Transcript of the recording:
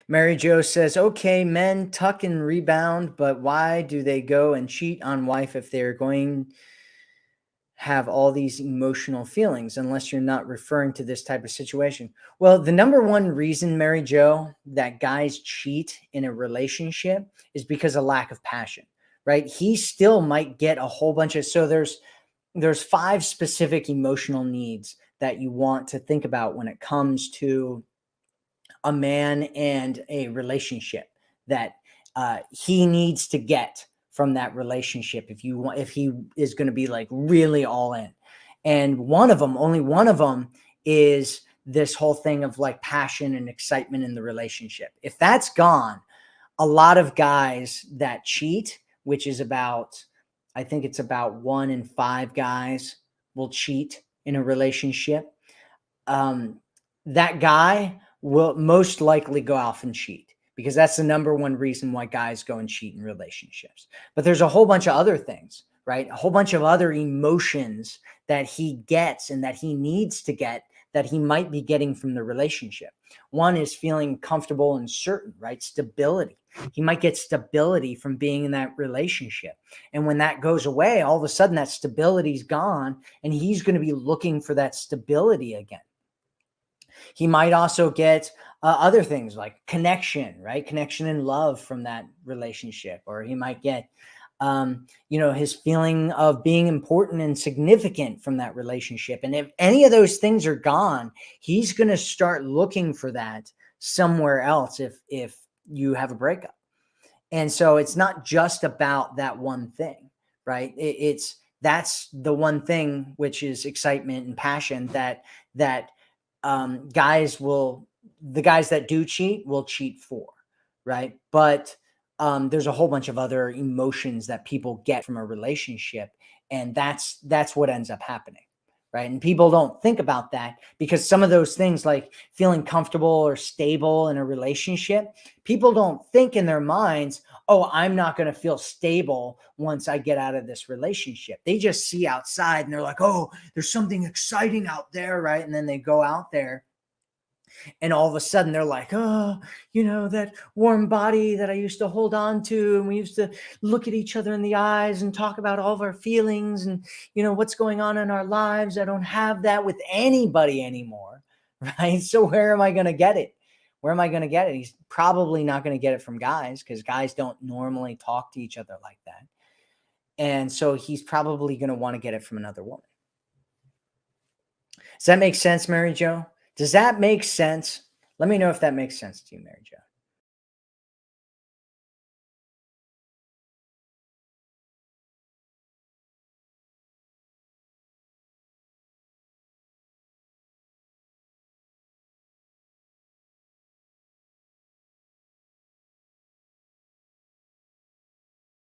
Mary Jo says, okay, men tuck and rebound, but why do they go and cheat on wife if they're going have all these emotional feelings unless you're not referring to this type of situation? Well, the number one reason, Mary Jo, that guys cheat in a relationship is because of lack of passion, right? He still might get a whole bunch of, so there's five specific emotional needs that you want to think about when it comes to a man and a relationship that he needs to get from that relationship if he is going to be like really all in. And only one of them is this whole thing of like passion and excitement in the relationship. If that's gone, a lot of guys that cheat, which is about, I think it's about 1 in 5 guys will cheat in a relationship. um, that guy will most likely go off and cheat, because that's the number one reason why guys go and cheat in relationships. But there's a whole bunch of other things, right? A whole bunch of other emotions that he gets and that he needs to get that he might be getting from the relationship. One is feeling comfortable and certain, right? Stability. He might get stability from being in that relationship. And when that goes away, all of a sudden that stability's gone and he's going to be looking for that stability again. He might also get other things like connection, right? Connection and love from that relationship. Or he might get, his feeling of being important and significant from that relationship. And if any of those things are gone, he's going to start looking for that somewhere else if you have a breakup. And so it's not just about that one thing, right? That's the one thing, which is excitement and passion that guys will, the guys that do cheat will cheat for, right? But there's a whole bunch of other emotions that people get from a relationship, and that's what ends up happening, right? And people don't think about that, because some of those things like feeling comfortable or stable in a relationship, people don't think in their minds, oh, I'm not going to feel stable once I get out of this relationship. They just see outside and they're like, oh, there's something exciting out there, right? And then they go out there and all of a sudden they're like, oh, that warm body that I used to hold on to, and we used to look at each other in the eyes and talk about all of our feelings and what's going on in our lives. I don't have that with anybody anymore. Right? So where am I going to get it? Where am I going to get it? He's probably not going to get it from guys, because guys don't normally talk to each other like that. And so he's probably going to want to get it from another woman. Does that make sense, Mary Jo? Does that make sense? Let me know if that makes sense to you, Mary Jo.